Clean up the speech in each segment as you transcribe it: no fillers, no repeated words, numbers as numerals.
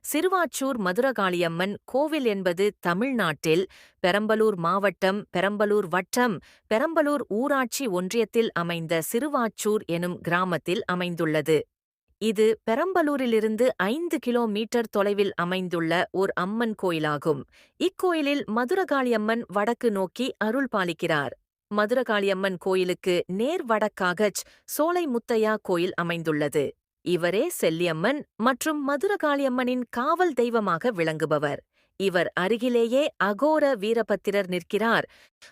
சிறுவாச்சூர் மதுரகாளியம்மன் கோவில் என்பது தமிழ்நாட்டில் பெரம்பலூர் மாவட்டம், பெரம்பலூர் வட்டம், பெரம்பலூர் ஊராட்சி ஒன்றியத்தில் அமைந்த சிறுவாச்சூர் எனும் கிராமத்தில் அமைந்துள்ளது. இது பெரம்பலூரிலிருந்து 5 கிலோமீட்டர் தொலைவில் அமைந்துள்ள ஓர் அம்மன் கோயிலாகும். இக்கோயிலில் மதுரகாளியம்மன் வடக்கு நோக்கி அருள் பாலிக்கிறார். மதுரகாளியம்மன் கோயிலுக்கு நேர் வடக்காகச் சோலை முத்தையா கோயில் அமைந்துள்ளது. இவரே செல்லியம்மன் மற்றும் மதுரகாளியம்மனின் காவல் தெய்வமாக விளங்குபவர். இவர் அருகிலேயே அகோர வீரபத்திரர் நிற்கிறார்.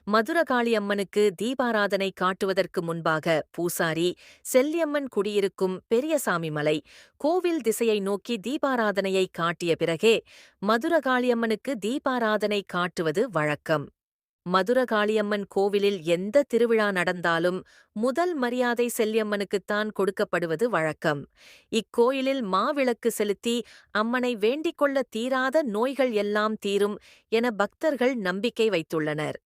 மதுரகாளியம்மனுக்கு தீபாராதனை காட்டுவதற்கு முன்பாக பூசாரி செல்லியம்மன் குடியிருக்கும் பெரியசாமி மலை கோவில் திசையை நோக்கி தீபாராதனையை காட்டிய பிறகே மதுரகாளியம்மனுக்கு தீபாராதனை காட்டுவது வழக்கம். மதுரகாளியம்மன் கோவிலில் எந்த திருவிழா நடந்தாலும் முதல் மரியாதை செல்லியம்மனுக்குத்தான் கொடுக்கப்படுவது வழக்கம். இக்கோயிலில் மாவிளக்கு செலுத்தி அம்மனை வேண்டிக்கொள்ள தீராத நோய்கள் எல்லாம் தீரும் என பக்தர்கள் நம்பிக்கை வைத்துள்ளனர்.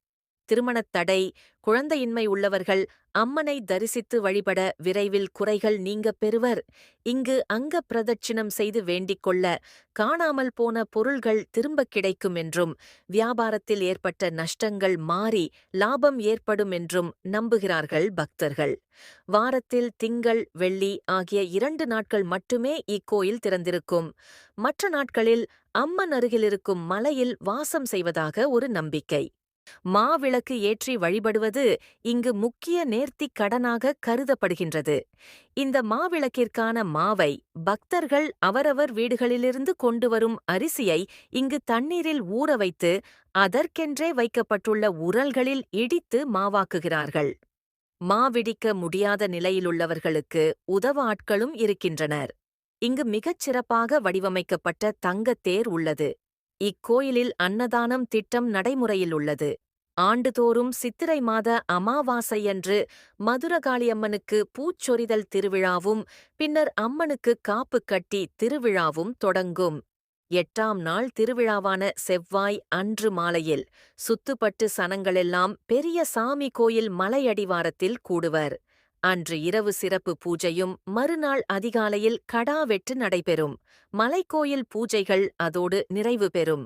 திருமணத் தடை, குழந்தையின்மை உள்ளவர்கள் அம்மனை தரிசித்து வழிபட விரைவில் குறைகள் நீங்கப் பெறுவர். இங்கு அங்க பிரதட்சிணம் செய்து வேண்டிக்கொள்ள காணாமல் போன பொருள்கள் திரும்பக் கிடைக்கும் என்றும், வியாபாரத்தில் ஏற்பட்ட நஷ்டங்கள் மாறி லாபம் ஏற்படும் என்றும் நம்புகிறார்கள் பக்தர்கள். வாரத்தில் திங்கள், வெள்ளி ஆகிய 2 நாட்கள் மட்டுமே இக்கோயில் திறந்திருக்கும். மற்ற நாட்களில் அம்மன் அருகிலிருக்கும் மலையில் வாசம் செய்வதாக ஒரு நம்பிக்கை. மாவிளக்கு ஏற்றி வழிபடுவது இங்கு முக்கிய நேர்த்திக் கடனாக கருதப்படுகின்றது. இந்த மாவிளக்கிற்கான மாவை பக்தர்கள் அவரவர் வீடுகளிலிருந்து கொண்டு வரும் அரிசியை இங்கு தண்ணீரில் ஊற வைத்து அதற்கென்றே வைக்கப்பட்டுள்ள உரல்களில் இடித்து மாவாக்குகிறார்கள். மாவிடிக்க முடியாத நிலையிலுள்ளவர்களுக்கு உதவ ஆட்களும் இருக்கின்றனர். இங்கு மிகச் சிறப்பாக வடிவமைக்கப்பட்ட தங்கத்தேர் உள்ளது. இக்கோயிலில் அன்னதானம் திட்டம் நடைமுறையில் உள்ளது. ஆண்டுதோறும் சித்திரை மாத அமாவாசையன்று மதுரகாளியம்மனுக்கு பூச்சொரிதல் திருவிழாவும் பின்னர் அம்மனுக்கு காப்பு கட்டி திருவிழாவும் தொடங்கும். 8ஆம் நாள் திருவிழாவான செவ்வாய் அன்று மாலையில் சுத்துப்பட்டு சனங்களெல்லாம் பெரிய சாமி கோயில் மலையடிவாரத்தில் கூடுவர். அன்று இரவு சிறப்பு பூஜையும் மறுநாள் அதிகாலையில் கடா வெட்டு நடைபெறும். மலைக்கோயில் பூஜைகள் அதோடு நிறைவு பெறும்.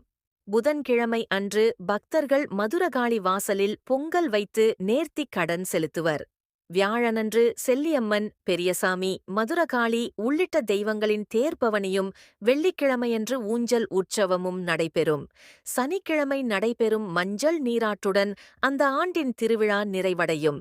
புதன்கிழமை அன்று பக்தர்கள் மதுரகாளி வாசலில் பொங்கல் வைத்து நேர்த்திக் கடன் செலுத்துவர். வியாழனன்று செல்லியம்மன், பெரியசாமி, மதுரகாளி உள்ளிட்ட தெய்வங்களின் தேர்பவனியும், வெள்ளிக்கிழமையன்று ஊஞ்சல் உற்சவமும் நடைபெறும். சனிக்கிழமை நடைபெறும் மஞ்சள் நீராட்டுடன் அந்த ஆண்டின் திருவிழா நிறைவடையும்.